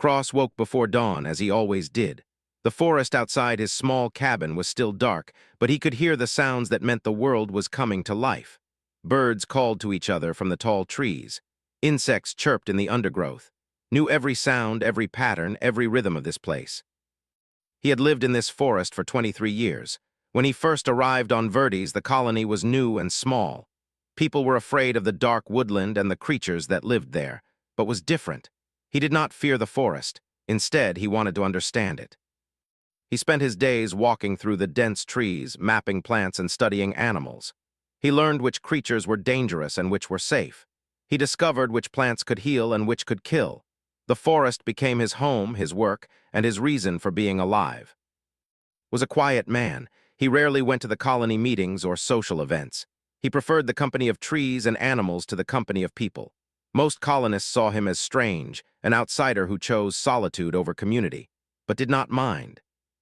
Cross woke before dawn, as he always did. The forest outside his small cabin was still dark, but he could hear the sounds that meant the world was coming to life. Birds called to each other from the tall trees. Insects chirped in the undergrowth. Knew every sound, every pattern, every rhythm of this place. He had lived in this forest for 23 years. When he first arrived on Verdes, the colony was new and small. People were afraid of the dark woodland and the creatures that lived there, but was different. He did not fear the forest. Instead, he wanted to understand it. He spent his days walking through the dense trees, mapping plants and studying animals. He learned which creatures were dangerous and which were safe. He discovered which plants could heal and which could kill. The forest became his home, his work, and his reason for being alive. Was a quiet man. He rarely went to the colony meetings or social events. He preferred the company of trees and animals to the company of people. Most colonists saw him as strange, an outsider who chose solitude over community, but did not mind.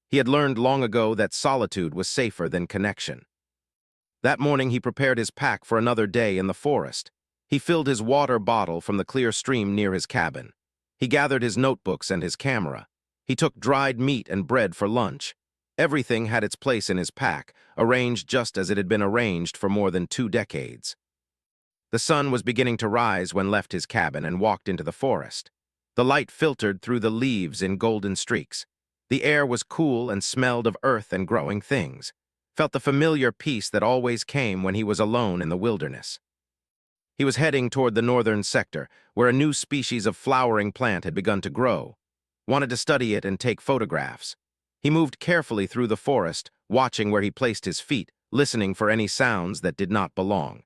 He had learned long ago that solitude was safer than connection. That morning he prepared his pack for another day in the forest. He filled his water bottle from the clear stream near his cabin. He gathered his notebooks and his camera. He took dried meat and bread for lunch. Everything had its place in his pack, arranged just as it had been arranged for more than 2 decades. The sun was beginning to rise when left his cabin and walked into the forest. The light filtered through the leaves in golden streaks. The air was cool and smelled of earth and growing things. Felt the familiar peace that always came when he was alone in the wilderness. He was heading toward the northern sector, where a new species of flowering plant had begun to grow. Wanted to study it and take photographs. He moved carefully through the forest, watching where he placed his feet, listening for any sounds that did not belong.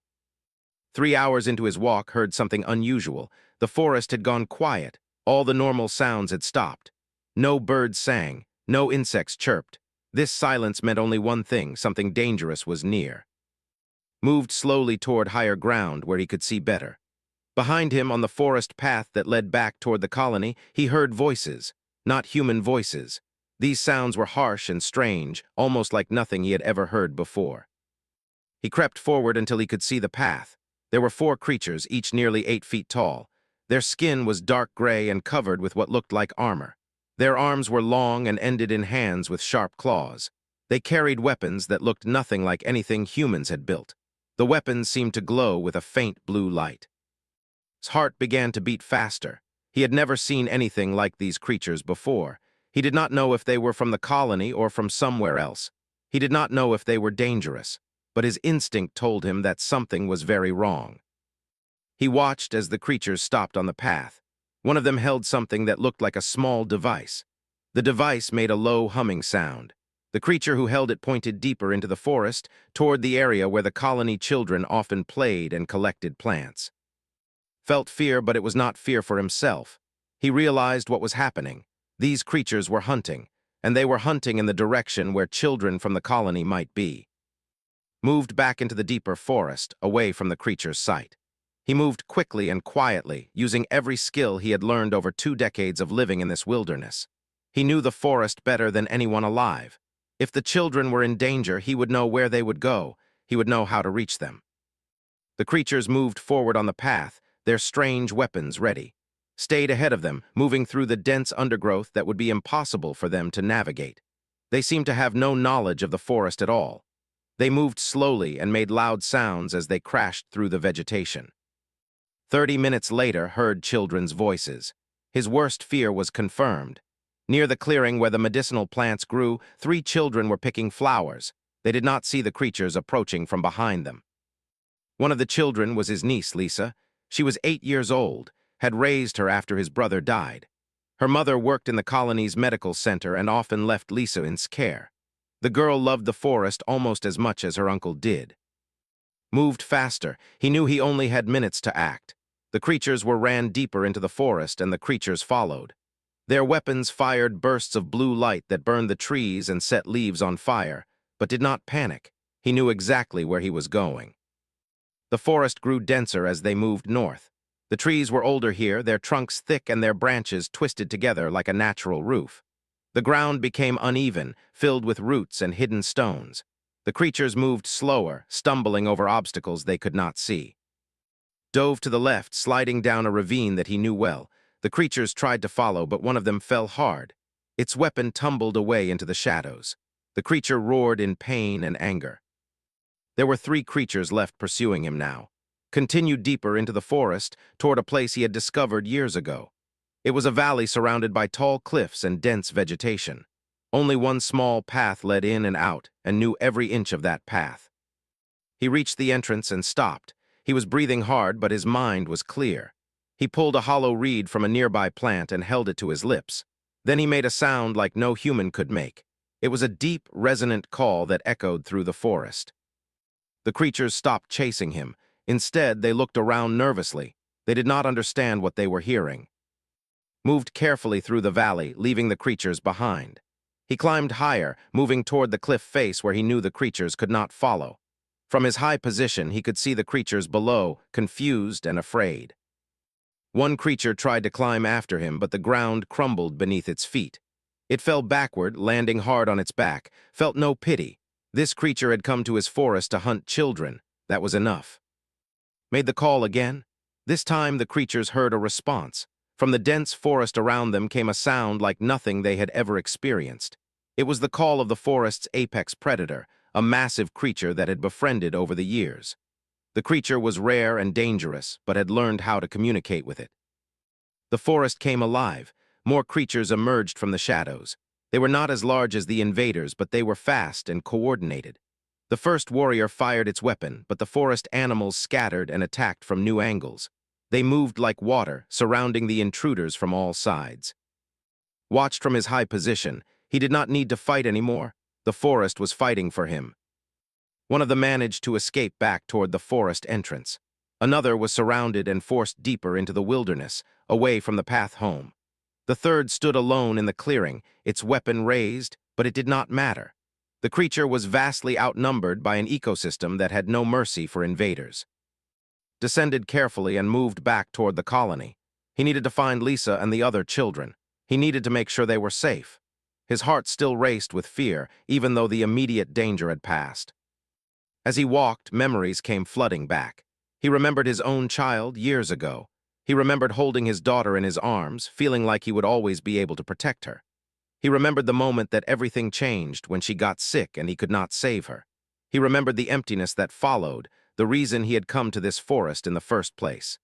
3 hours into his walk, heard something unusual. The forest had gone quiet. All the normal sounds had stopped. No birds sang, no insects chirped. This silence meant only one thing: something dangerous was near. Moved slowly toward higher ground where he could see better. Behind him, on the forest path that led back toward the colony, he heard voices, not human voices. These sounds were harsh and strange, almost like nothing he had ever heard before. He crept forward until he could see the path. There were 4 creatures, each nearly 8 feet tall. Their skin was dark gray and covered with what looked like armor. Their arms were long and ended in hands with sharp claws. They carried weapons that looked nothing like anything humans had built. The weapons seemed to glow with a faint blue light. His heart began to beat faster. He had never seen anything like these creatures before. He did not know if they were from the colony or from somewhere else. He did not know if they were dangerous, but his instinct told him that something was very wrong. He watched as the creatures stopped on the path. One of them held something that looked like a small device. The device made a low humming sound. The creature who held it pointed deeper into the forest, toward the area where the colony children often played and collected plants. Felt fear, but it was not fear for himself. He realized what was happening. These creatures were hunting, and they were hunting in the direction where children from the colony might be. Moved back into the deeper forest, away from the creature's sight. He moved quickly and quietly, using every skill he had learned over 2 decades of living in this wilderness. He knew the forest better than anyone alive. If the children were in danger, he would know where they would go. He would know how to reach them. The creatures moved forward on the path, their strange weapons ready. Stayed ahead of them, moving through the dense undergrowth that would be impossible for them to navigate. They seemed to have no knowledge of the forest at all. They moved slowly and made loud sounds as they crashed through the vegetation. 30 minutes later, heard children's voices. His worst fear was confirmed. Near the clearing where the medicinal plants grew, 3 children were picking flowers. They did not see the creatures approaching from behind them. One of the children was his niece, Lisa. She was 8 years old, had raised her after his brother died. Her mother worked in the colony's medical center and often left Lisa in care. The girl loved the forest almost as much as her uncle did. Moved faster. He knew he only had minutes to act. The creatures ran deeper into the forest, and the creatures followed. Their weapons fired bursts of blue light that burned the trees and set leaves on fire, but did not panic. He knew exactly where he was going. The forest grew denser as they moved north. The trees were older here, their trunks thick and their branches twisted together like a natural roof. The ground became uneven, filled with roots and hidden stones. The creatures moved slower, stumbling over obstacles they could not see. Dove to the left, sliding down a ravine that he knew well. The creatures tried to follow, but one of them fell hard. Its weapon tumbled away into the shadows. The creature roared in pain and anger. There were 3 creatures left pursuing him now. Continued deeper into the forest, toward a place he had discovered years ago. It was a valley surrounded by tall cliffs and dense vegetation. Only one small path led in and out, and knew every inch of that path. He reached the entrance and stopped. He was breathing hard, but his mind was clear. He pulled a hollow reed from a nearby plant and held it to his lips. Then he made a sound like no human could make. It was a deep, resonant call that echoed through the forest. The creatures stopped chasing him. Instead, they looked around nervously. They did not understand what they were hearing. Moved carefully through the valley, leaving the creatures behind. He climbed higher, moving toward the cliff face where he knew the creatures could not follow. From his high position, he could see the creatures below, confused and afraid. One creature tried to climb after him, but the ground crumbled beneath its feet. It fell backward, landing hard on its back, felt no pity. This creature had come to his forest to hunt children. That was enough. Made the call again. This time the creatures heard a response. From the dense forest around them came a sound like nothing they had ever experienced. It was the call of the forest's apex predator, a massive creature that had befriended over the years. The creature was rare and dangerous, but had learned how to communicate with it. The forest came alive. More creatures emerged from the shadows. They were not as large as the invaders, but they were fast and coordinated. The first warrior fired its weapon, but the forest animals scattered and attacked from new angles. They moved like water, surrounding the intruders from all sides. Watched from his high position, he did not need to fight anymore. The forest was fighting for him. One of them managed to escape back toward the forest entrance. Another was surrounded and forced deeper into the wilderness, away from the path home. The third stood alone in the clearing, its weapon raised, but it did not matter. The creature was vastly outnumbered by an ecosystem that had no mercy for invaders. Descended carefully and moved back toward the colony. He needed to find Lisa and the other children. He needed to make sure they were safe. His heart still raced with fear, even though the immediate danger had passed. As he walked, memories came flooding back. He remembered his own child years ago. He remembered holding his daughter in his arms, feeling like he would always be able to protect her. He remembered the moment that everything changed when she got sick and he could not save her. He remembered the emptiness that followed, the reason he had come to this forest in the first place.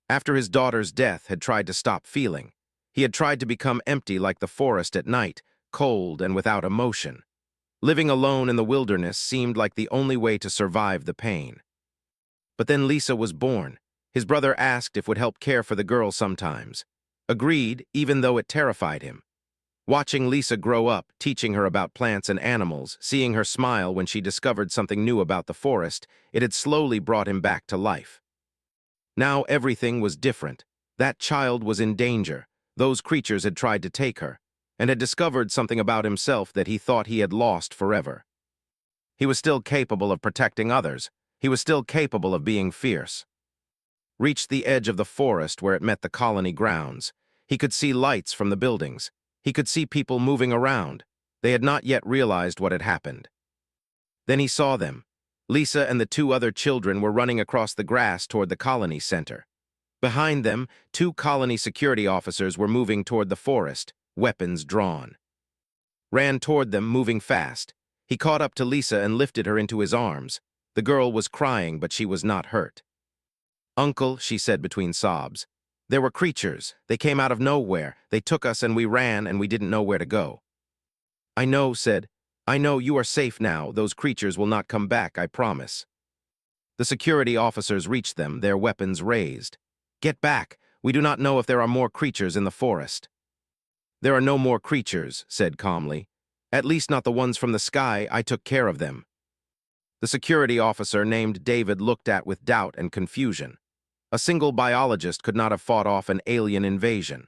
After his daughter's death had tried to stop feeling, he had tried to become empty like the forest at night, cold and without emotion. Living alone in the wilderness seemed like the only way to survive the pain. But then Lisa was born. His brother asked if would help care for the girl sometimes. Agreed, even though it terrified him. Watching Lisa grow up, teaching her about plants and animals, seeing her smile when she discovered something new about the forest, it had slowly brought him back to life. Now everything was different. That child was in danger. Those creatures had tried to take her, and had discovered something about himself that he thought he had lost forever. He was still capable of protecting others. He was still capable of being fierce. Reached the edge of the forest where it met the colony grounds. He could see lights from the buildings. He could see people moving around. They had not yet realized what had happened. Then he saw them. Lisa and the 2 other children were running across the grass toward the colony center. Behind them, 2 colony security officers were moving toward the forest, weapons drawn. Ran toward them, moving fast. He caught up to Lisa and lifted her into his arms. The girl was crying, but she was not hurt. "Uncle," she said between sobs. "There were creatures. They came out of nowhere. They took us and we ran and we didn't know where to go." "I know," said. "I know you are safe now. Those creatures will not come back, I promise." The security officers reached them, their weapons raised. "Get back. We do not know if there are more creatures in the forest." "There are no more creatures," said calmly. "At least not the ones from the sky. I took care of them." The security officer named David looked at with doubt and confusion. A single biologist could not have fought off an alien invasion.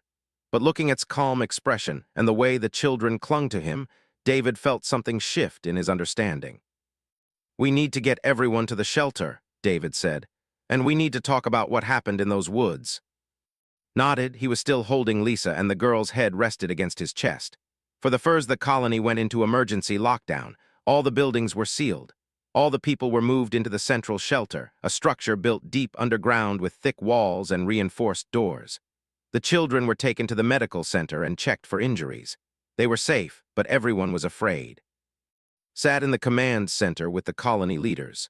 But looking at its calm expression and the way the children clung to him, David felt something shift in his understanding. "We need to get everyone to the shelter," David said, "and we need to talk about what happened in those woods." Nodded, he was still holding Lisa and the girl's head rested against his chest. For the first, the colony went into emergency lockdown. All the buildings were sealed. All the people were moved into the central shelter, a structure built deep underground with thick walls and reinforced doors. The children were taken to the medical center and checked for injuries. They were safe, but everyone was afraid. Sat in the command center with the colony leaders.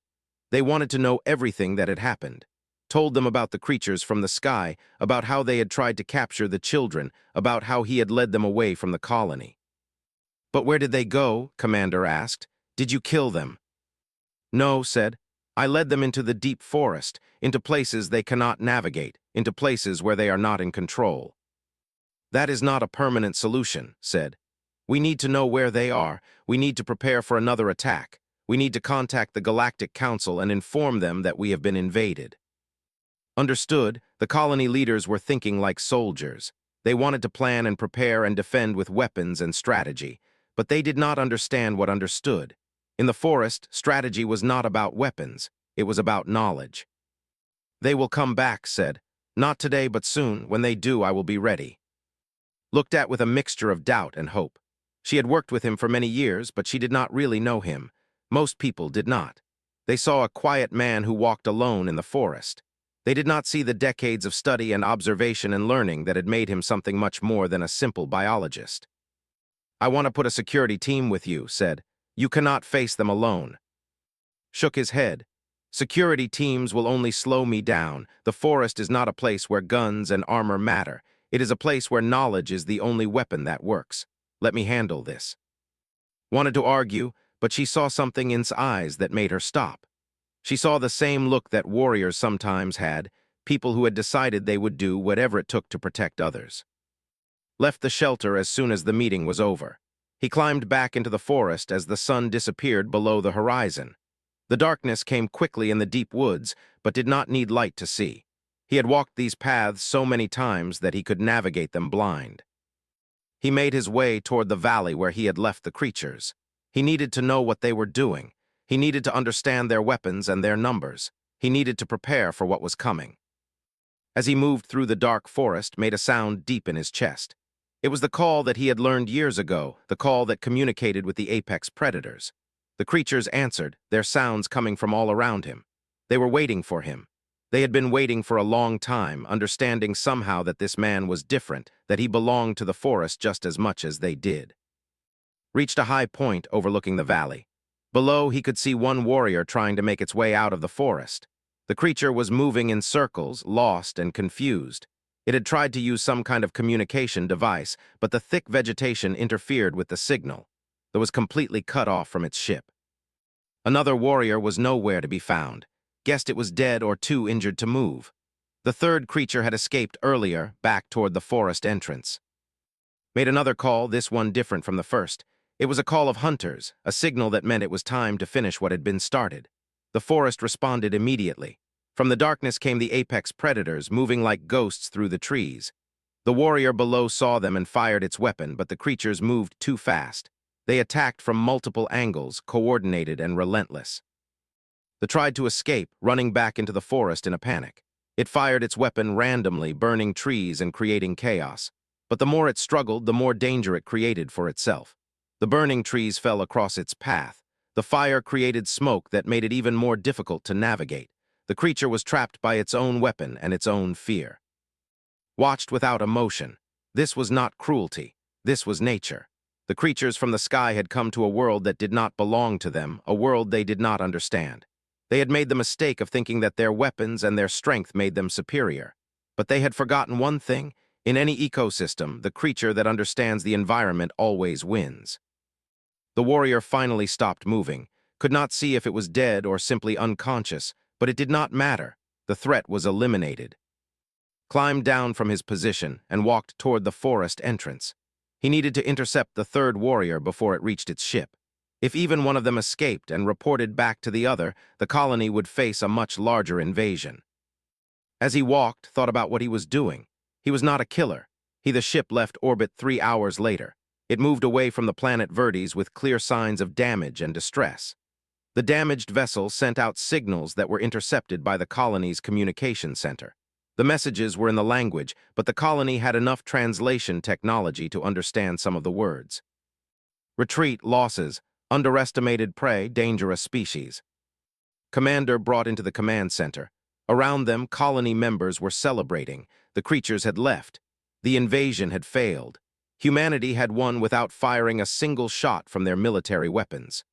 They wanted to know everything that had happened. Told them about the creatures from the sky, about how they had tried to capture the children, about how he had led them away from the colony. "But where did they go?" Commander asked. "Did you kill them?" "No," said. "I led them into the deep forest, into places they cannot navigate, into places where they are not in control." "That is not a permanent solution," said. "We need to know where they are. We need to prepare for another attack. We need to contact the Galactic Council and inform them that we have been invaded." Understood, the colony leaders were thinking like soldiers. They wanted to plan and prepare and defend with weapons and strategy, but they did not understand what understood. In the forest, strategy was not about weapons. It was about knowledge. "They will come back," said. "Not today, but soon. When they do, I will be ready." Looked at with a mixture of doubt and hope. She had worked with him for many years, but she did not really know him. Most people did not. They saw a quiet man who walked alone in the forest. They did not see the decades of study and observation and learning that had made him something much more than a simple biologist. "I want to put a security team with you," said. "You cannot face them alone." Shook his head. "Security teams will only slow me down. The forest is not a place where guns and armor matter. It is a place where knowledge is the only weapon that works. Let me handle this." Wanted to argue, but she saw something in his eyes that made her stop. She saw the same look that warriors sometimes had, people who had decided they would do whatever it took to protect others. Left the shelter as soon as the meeting was over. He climbed back into the forest as the sun disappeared below the horizon. The darkness came quickly in the deep woods, but did not need light to see. He had walked these paths so many times that he could navigate them blind. He made his way toward the valley where he had left the creatures. He needed to know what they were doing. He needed to understand their weapons and their numbers. He needed to prepare for what was coming. As he moved through the dark forest, made a sound deep in his chest. It was the call that he had learned years ago, the call that communicated with the apex predators. The creatures answered, their sounds coming from all around him. They were waiting for him. They had been waiting for a long time, understanding somehow that this man was different, that he belonged to the forest just as much as they did. Reached a high point overlooking the valley. Below, he could see one warrior trying to make its way out of the forest. The creature was moving in circles, lost and confused. It had tried to use some kind of communication device, but the thick vegetation interfered with the signal. It was completely cut off from its ship. Another warrior was nowhere to be found. Guessed it was dead or too injured to move. The third creature had escaped earlier, back toward the forest entrance. Made another call, this one different from the first. It was a call of hunters, a signal that meant it was time to finish what had been started. The forest responded immediately. From the darkness came the apex predators, moving like ghosts through the trees. The warrior below saw them and fired its weapon, but the creatures moved too fast. They attacked from multiple angles, coordinated and relentless. They tried to escape, running back into the forest in a panic. It fired its weapon randomly, burning trees and creating chaos. But the more it struggled, the more danger it created for itself. The burning trees fell across its path. The fire created smoke that made it even more difficult to navigate. The creature was trapped by its own weapon and its own fear. Watched without emotion. This was not cruelty. This was nature. The creatures from the sky had come to a world that did not belong to them, a world they did not understand. They had made the mistake of thinking that their weapons and their strength made them superior. But they had forgotten one thing. In any ecosystem, the creature that understands the environment always wins. The warrior finally stopped moving, could not see if it was dead or simply unconscious, but it did not matter. The threat was eliminated. Climbed down from his position and walked toward the forest entrance. He needed to intercept the third warrior before it reached its ship. If even one of them escaped and reported back to the other, the colony would face a much larger invasion. As he walked, thought about what he was doing. He was not a killer. The ship left orbit 3 hours later. It moved away from the planet Verdes with clear signs of damage and distress. The damaged vessel sent out signals that were intercepted by the colony's communication center. The messages were in the language, but the colony had enough translation technology to understand some of the words. Retreat, losses, underestimated prey, dangerous species. Commander brought into the command center. Around them, colony members were celebrating. The creatures had left. The invasion had failed. Humanity had won without firing a single shot from their military weapons.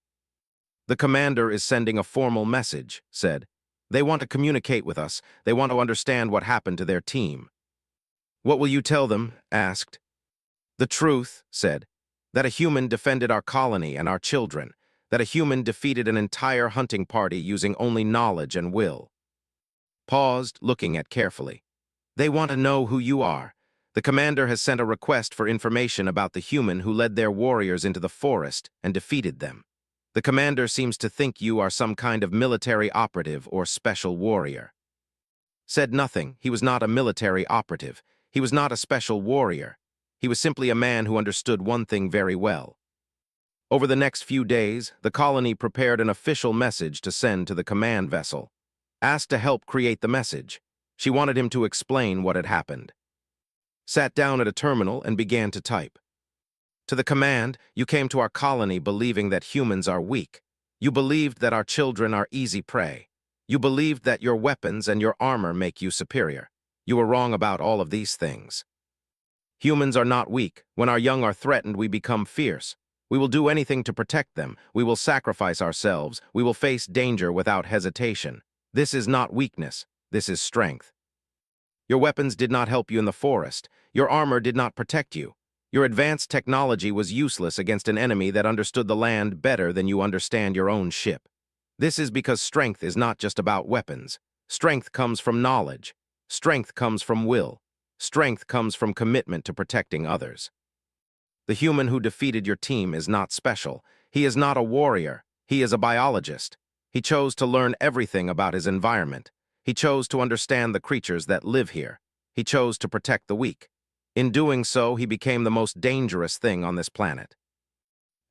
"The commander is sending a formal message," said. "They want to communicate with us. They want to understand what happened to their team." "What will you tell them?" asked. "The truth," said. "That a human defended our colony and our children. That a human defeated an entire hunting party using only knowledge and will." Paused, looking at carefully. "They want to know who you are. The commander has sent a request for information about the human who led their warriors into the forest and defeated them. The commander seems to think you are some kind of military operative or special warrior." Said nothing. He was not a military operative. He was not a special warrior. He was simply a man who understood one thing very well. Over the next few days, the colony prepared an official message to send to the command vessel. Asked to help create the message. She wanted him to explain what had happened. Sat down at a terminal and began to type. "To the command, you came to our colony believing that humans are weak. You believed that our children are easy prey. You believed that your weapons and your armor make you superior. You were wrong about all of these things. Humans are not weak. When our young are threatened, we become fierce. We will do anything to protect them. We will sacrifice ourselves. We will face danger without hesitation. This is not weakness. This is strength. Your weapons did not help you in the forest. Your armor did not protect you. Your advanced technology was useless against an enemy that understood the land better than you understand your own ship. This is because strength is not just about weapons. Strength comes from knowledge. Strength comes from will. Strength comes from commitment to protecting others. The human who defeated your team is not special. He is not a warrior. He is a biologist. He chose to learn everything about his environment. He chose to understand the creatures that live here. He chose to protect the weak. In doing so, he became the most dangerous thing on this planet.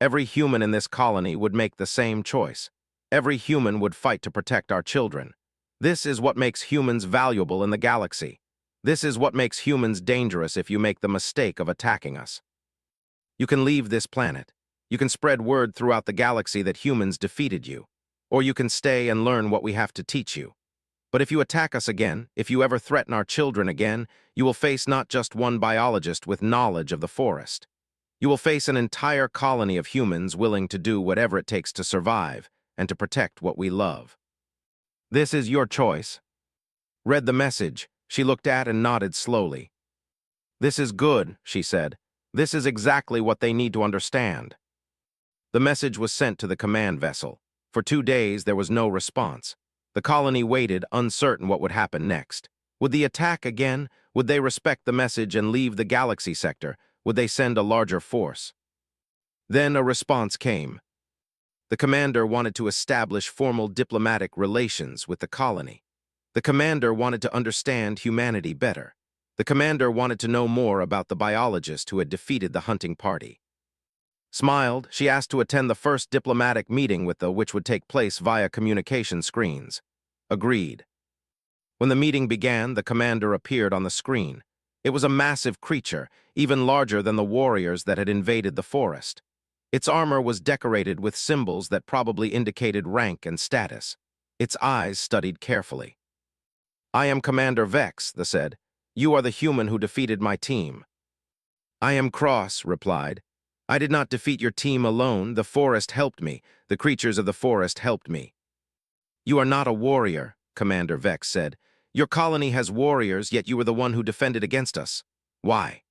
Every human in this colony would make the same choice. Every human would fight to protect our children. This is what makes humans valuable in the galaxy. This is what makes humans dangerous if you make the mistake of attacking us. You can leave this planet. You can spread word throughout the galaxy that humans defeated you. Or you can stay and learn what we have to teach you. But if you attack us again, if you ever threaten our children again, you will face not just one biologist with knowledge of the forest. You will face an entire colony of humans willing to do whatever it takes to survive and to protect what we love. This is your choice." Read the message. She looked at and nodded slowly. "This is good," she said. "This is exactly what they need to understand." The message was sent to the command vessel. For 2 days, there was no response. The colony waited, uncertain what would happen next. Would they attack again? Would they respect the message and leave the galaxy sector? Would they send a larger force? Then a response came. The commander wanted to establish formal diplomatic relations with the colony. The commander wanted to understand humanity better. The commander wanted to know more about the biologist who had defeated the hunting party. Smiled, she asked to attend the first diplomatic meeting with which would take place via communication screens. Agreed. When the meeting began, the commander appeared on the screen. It was a massive creature, even larger than the warriors that had invaded the forest. Its armor was decorated with symbols that probably indicated rank and status. Its eyes studied carefully. "I am Commander Vex," they said. "You are the human who defeated my team." "I am Cross," replied. "I did not defeat your team alone. The forest helped me. The creatures of the forest helped me." "You are not a warrior," Commander Vex said. "Your colony has warriors, yet you were the one who defended against us. Why?"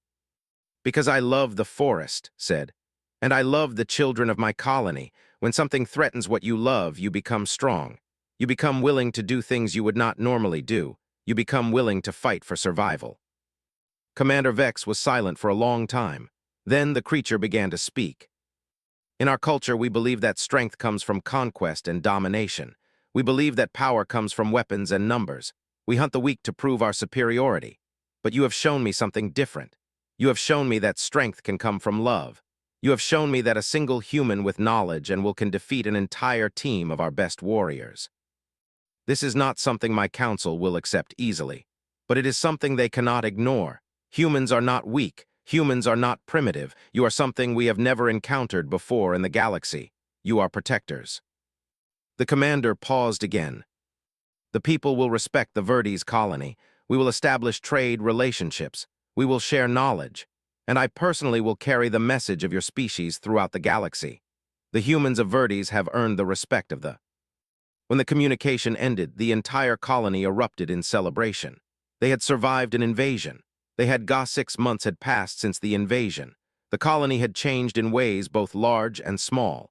"Because I love the forest," said. "And I love the children of my colony. When something threatens what you love, you become strong. You become willing to do things you would not normally do. You become willing to fight for survival." Commander Vex was silent for a long time. Then the creature began to speak. "In our culture, we believe that strength comes from conquest and domination. We believe that power comes from weapons and numbers. We hunt the weak to prove our superiority. But you have shown me something different. You have shown me that strength can come from love. You have shown me that a single human with knowledge and will can defeat an entire team of our best warriors. This is not something my council will accept easily, but it is something they cannot ignore. Humans are not weak. Humans are not primitive. You are something we have never encountered before in the galaxy. You are protectors." The commander paused again. "The people will respect the Verdes colony. We will establish trade relationships. We will share knowledge, and I personally will carry the message of your species throughout the galaxy. The humans of Verdes have earned the respect of the... When the communication ended, the entire colony erupted in celebration. They had survived an invasion. They had 6 months had passed since the invasion. The colony had changed in ways both large and small.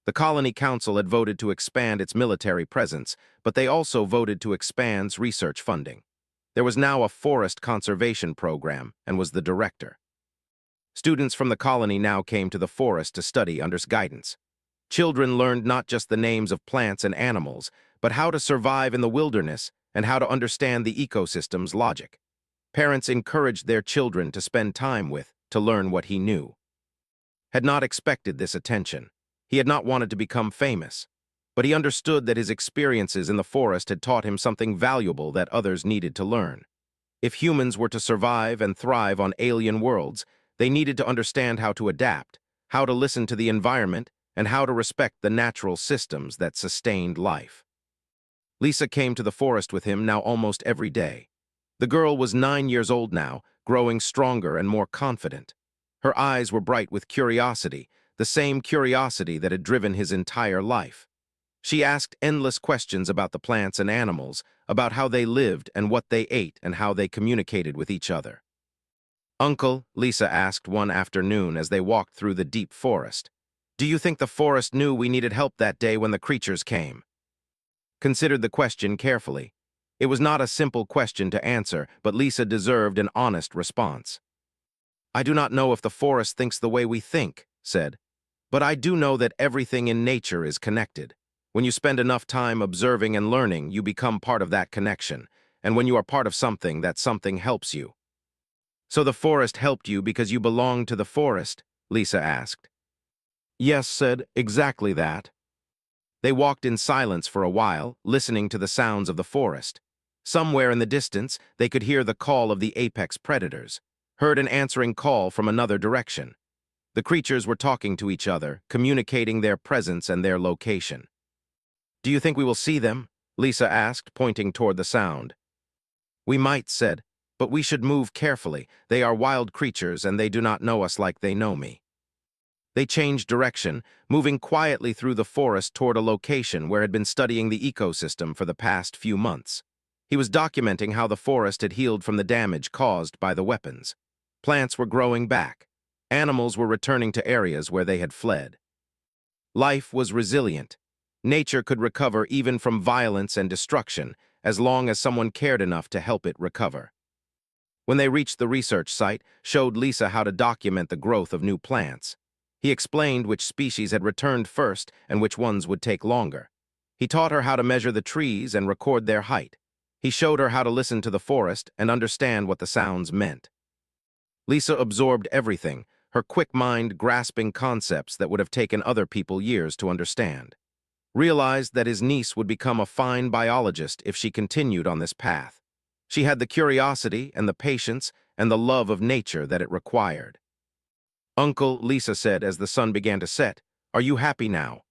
The Colony Council had voted to expand its military presence, but they also voted to expand research funding. There was now a forest conservation program and was the director. Students from the colony now came to the forest to study under guidance. Children learned not just the names of plants and animals, but how to survive in the wilderness and how to understand the ecosystem's logic. Parents encouraged their children to spend time with, to learn what he knew. Had not expected this attention. He had not wanted to become famous, but he understood that his experiences in the forest had taught him something valuable that others needed to learn. If humans were to survive and thrive on alien worlds, they needed to understand how to adapt, how to listen to the environment, and how to respect the natural systems that sustained life. Lisa came to the forest with him now almost every day. The girl was 9 years old now, growing stronger and more confident. Her eyes were bright with curiosity, the same curiosity that had driven his entire life. She asked endless questions about the plants and animals, about how they lived and what they ate and how they communicated with each other. "Uncle," Lisa asked one afternoon as they walked through the deep forest, "do you think the forest knew we needed help that day when the creatures came?" Considered the question carefully. It was not a simple question to answer, but Lisa deserved an honest response. "I do not know if the forest thinks the way we think," said, "but I do know that everything in nature is connected. When you spend enough time observing and learning, you become part of that connection, and when you are part of something, that something helps you." "So the forest helped you because you belonged to the forest?" Lisa asked. "Yes," said, "exactly that." They walked in silence for a while, listening to the sounds of the forest. Somewhere in the distance, they could hear the call of the apex predators, heard an answering call from another direction. The creatures were talking to each other, communicating their presence and their location. "Do you think we will see them?" Lisa asked, pointing toward the sound. "We might," said, "but we should move carefully. They are wild creatures and they do not know us like they know me." They changed direction, moving quietly through the forest toward a location where had been studying the ecosystem for the past few months. He was documenting how the forest had healed from the damage caused by the weapons. Plants were growing back. Animals were returning to areas where they had fled. Life was resilient. Nature could recover even from violence and destruction, as long as someone cared enough to help it recover. When they reached the research site, showed Lisa how to document the growth of new plants. He explained which species had returned first and which ones would take longer. He taught her how to measure the trees and record their height. He showed her how to listen to the forest and understand what the sounds meant. Lisa absorbed everything, her quick mind grasping concepts that would have taken other people years to understand. Realized that his niece would become a fine biologist if she continued on this path. She had the curiosity and the patience and the love of nature that it required. "Uncle," Lisa said as the sun began to set, "are you happy now?"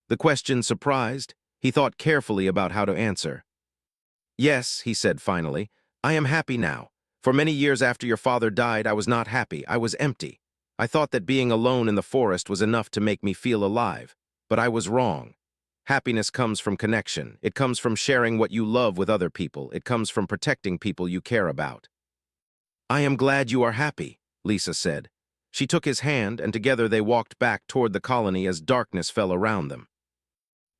The question surprised. He thought carefully about how to answer. "Yes," he said finally, "I am happy now. For many years after your father died, I was not happy. I was empty. I thought that being alone in the forest was enough to make me feel alive. But I was wrong. Happiness comes from connection. It comes from sharing what you love with other people. It comes from protecting people you care about." "I am glad you are happy," Lisa said. She took his hand, and together they walked back toward the colony as darkness fell around them.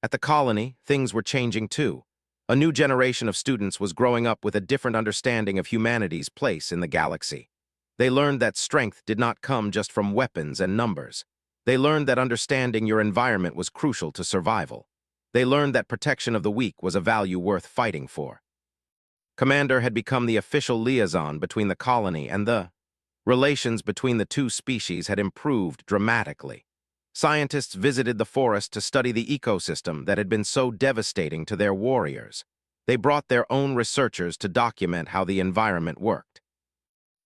At the colony, things were changing too. A new generation of students was growing up with a different understanding of humanity's place in the galaxy. They learned that strength did not come just from weapons and numbers. They learned that understanding your environment was crucial to survival. They learned that protection of the weak was a value worth fighting for. Commander had become the official liaison between the colony and the... Relations between the two species had improved dramatically. Scientists visited the forest to study the ecosystem that had been so devastating to their warriors. They brought their own researchers to document how the environment worked.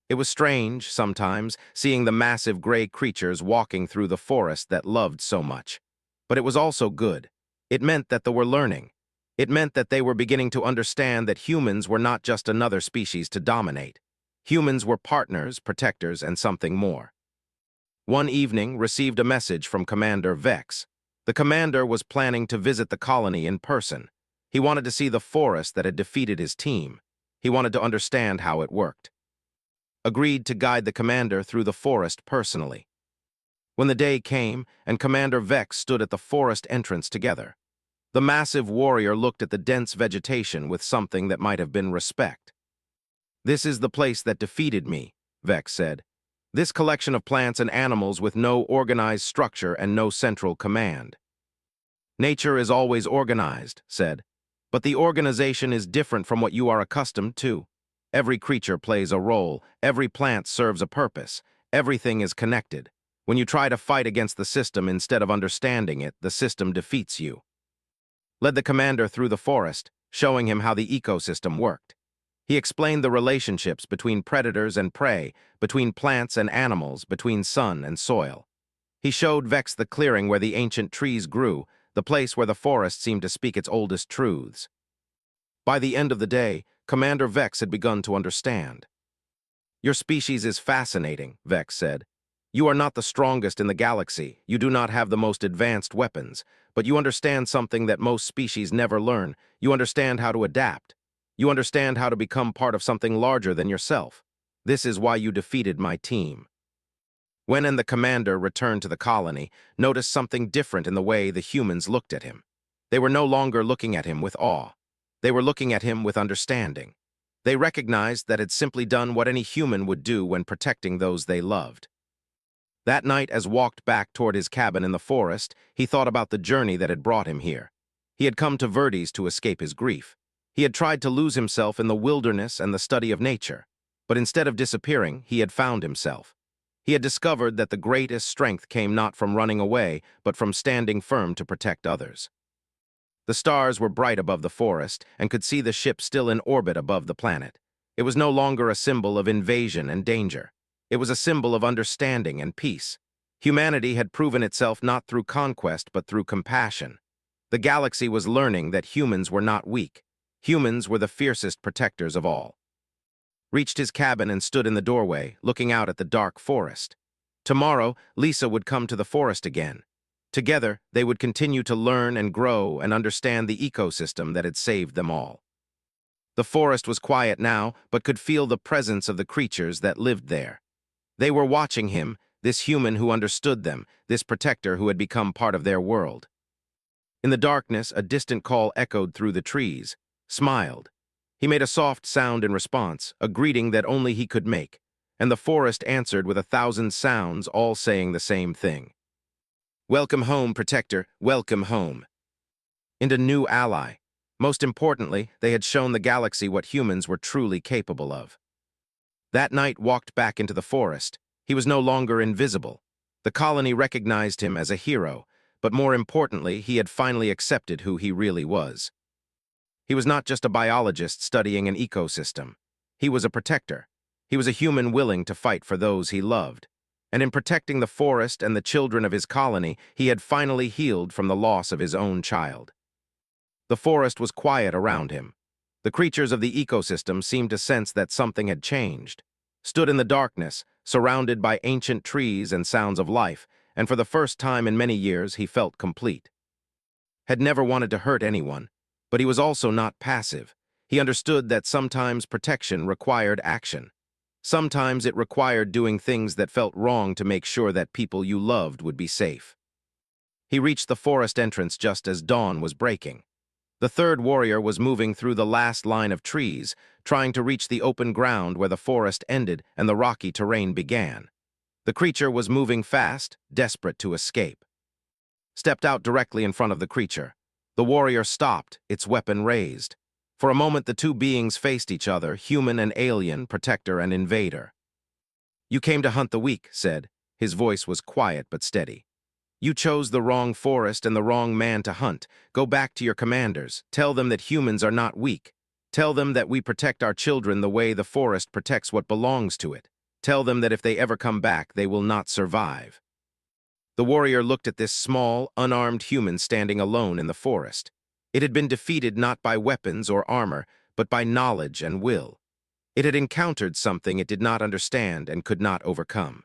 It was strange, sometimes, seeing the massive gray creatures walking through the forest that loved so much. But it was also good. It meant that they were learning. It meant that they were beginning to understand that humans were not just another species to dominate. Humans were partners, protectors, and something more. One evening, received a message from Commander Vex. The commander was planning to visit the colony in person. He wanted to see the forest that had defeated his team. He wanted to understand how it worked. Agreed to guide the commander through the forest personally. When the day came and Commander Vex stood at the forest entrance together, the massive warrior looked at the dense vegetation with something that might have been respect. "This is the place that defeated me," Vex said. "This collection of plants and animals with no organized structure and no central command." "Nature is always organized," said, "but the organization is different from what you are accustomed to. Every creature plays a role, every plant serves a purpose, everything is connected. When you try to fight against the system instead of understanding it, the system defeats you." Led the commander through the forest, showing him how the ecosystem worked. He explained the relationships between predators and prey, between plants and animals, between sun and soil. He showed Vex the clearing where the ancient trees grew, the place where the forest seemed to speak its oldest truths. By the end of the day, Commander Vex had begun to understand. "Your species is fascinating," Vex said. "You are not the strongest in the galaxy, you do not have the most advanced weapons, but you understand something that most species never learn. You understand how to adapt. You understand how to become part of something larger than yourself. This is why you defeated my team." When the commander returned to the colony, noticed something different in the way the humans looked at him. They were no longer looking at him with awe. They were looking at him with understanding. They recognized that had simply done what any human would do when protecting those they loved. That night, as walked back toward his cabin in the forest, he thought about the journey that had brought him here. He had come to Verdes to escape his grief. He had tried to lose himself in the wilderness and the study of nature. But instead of disappearing, he had found himself. He had discovered that the greatest strength came not from running away, but from standing firm to protect others. The stars were bright above the forest and could see the ship still in orbit above the planet. It was no longer a symbol of invasion and danger. It was a symbol of understanding and peace. Humanity had proven itself not through conquest but through compassion. The galaxy was learning that humans were not weak. Humans were the fiercest protectors of all. Reached his cabin and stood in the doorway, looking out at the dark forest. Tomorrow, Lisa would come to the forest again. Together, they would continue to learn and grow and understand the ecosystem that had saved them all. The forest was quiet now, but could feel the presence of the creatures that lived there. They were watching him, this human who understood them, this protector who had become part of their world. In the darkness, a distant call echoed through the trees. Smiled. He made a soft sound in response, a greeting that only he could make, and the forest answered with 1,000 sounds, all saying the same thing. "Welcome home, protector, welcome home." And a new ally. Most importantly, they had shown the galaxy what humans were truly capable of. That night walked back into the forest. He was no longer invisible. The colony recognized him as a hero, but more importantly, he had finally accepted who he really was. He was not just a biologist studying an ecosystem. He was a protector. He was a human willing to fight for those he loved. And in protecting the forest and the children of his colony, he had finally healed from the loss of his own child. The forest was quiet around him. The creatures of the ecosystem seemed to sense that something had changed. Stood in the darkness, surrounded by ancient trees and sounds of life, and for the first time in many years he felt complete. Had never wanted to hurt anyone, but he was also not passive. He understood that sometimes protection required action. Sometimes it required doing things that felt wrong to make sure that people you loved would be safe. He reached the forest entrance just as dawn was breaking. The third warrior was moving through the last line of trees, trying to reach the open ground where the forest ended and the rocky terrain began. The creature was moving fast, desperate to escape. Stepped out directly in front of the creature. The warrior stopped, its weapon raised. For a moment the two beings faced each other, human and alien, protector and invader. "You came to hunt the weak," said. His voice was quiet but steady. "You chose the wrong forest and the wrong man to hunt. Go back to your commanders. Tell them that humans are not weak. Tell them that we protect our children the way the forest protects what belongs to it. Tell them that if they ever come back, they will not survive." The warrior looked at this small, unarmed human standing alone in the forest. It had been defeated not by weapons or armor, but by knowledge and will. It had encountered something it did not understand and could not overcome.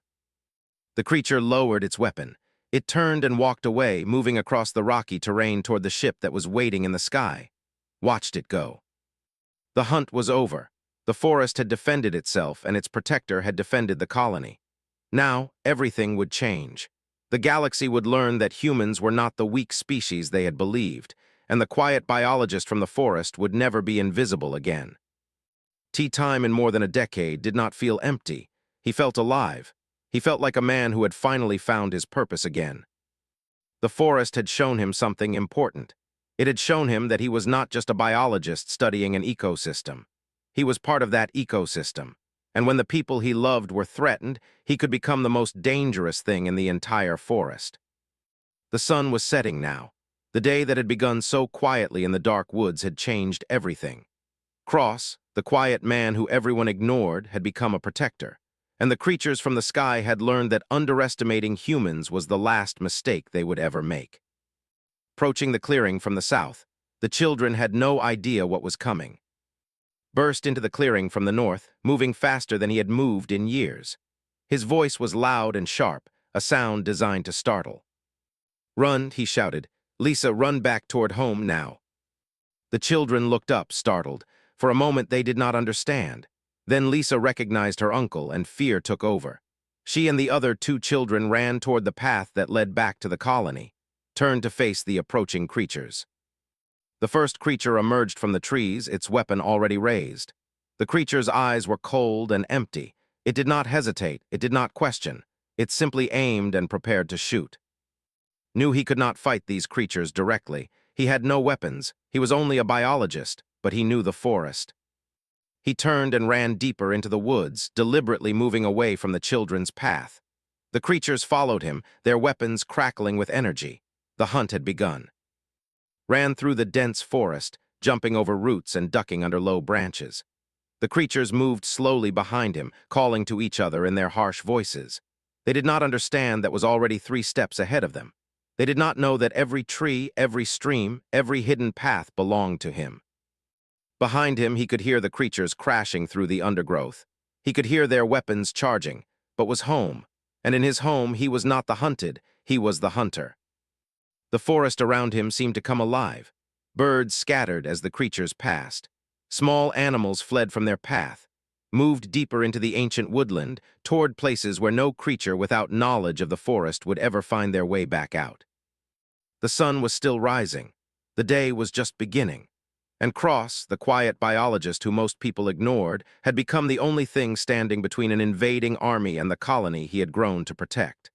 The creature lowered its weapon. It turned and walked away, moving across the rocky terrain toward the ship that was waiting in the sky. Watched it go. The hunt was over. The forest had defended itself, and its protector had defended the colony. Now, everything would change. The galaxy would learn that humans were not the weak species they had believed, and the quiet biologist from the forest would never be invisible again. Tea time in more than a decade did not feel empty. He felt alive. He felt like a man who had finally found his purpose again. The forest had shown him something important. It had shown him that he was not just a biologist studying an ecosystem. He was part of that ecosystem, and when the people he loved were threatened, he could become the most dangerous thing in the entire forest. The sun was setting now. The day that had begun so quietly in the dark woods had changed everything. Cross, the quiet man who everyone ignored, had become a protector, and the creatures from the sky had learned that underestimating humans was the last mistake they would ever make. Approaching the clearing from the south, the children had no idea what was coming. Burst into the clearing from the north, moving faster than he had moved in years. His voice was loud and sharp, a sound designed to startle. "Run," he shouted. "Lisa, run back toward home now." The children looked up, startled. For a moment they did not understand. Then Lisa recognized her uncle, and fear took over. She and the other two children ran toward the path that led back to the colony, turned to face the approaching creatures. The first creature emerged from the trees, its weapon already raised. The creature's eyes were cold and empty. It did not hesitate, it did not question. It simply aimed and prepared to shoot. Knew he could not fight these creatures directly. He had no weapons. He was only a biologist, but he knew the forest. He turned and ran deeper into the woods, deliberately moving away from the children's path. The creatures followed him, their weapons crackling with energy. The hunt had begun. Ran through the dense forest, jumping over roots and ducking under low branches. The creatures moved slowly behind him, calling to each other in their harsh voices. They did not understand that was already 3 steps ahead of them. They did not know that every tree, every stream, every hidden path belonged to him. Behind him, he could hear the creatures crashing through the undergrowth. He could hear their weapons charging, but was home. And in his home, he was not the hunted, he was the hunter. The forest around him seemed to come alive. Birds scattered as the creatures passed. Small animals fled from their path, moved deeper into the ancient woodland, toward places where no creature without knowledge of the forest would ever find their way back out. The sun was still rising. The day was just beginning. And Cross, the quiet biologist who most people ignored, had become the only thing standing between an invading army and the colony he had grown to protect.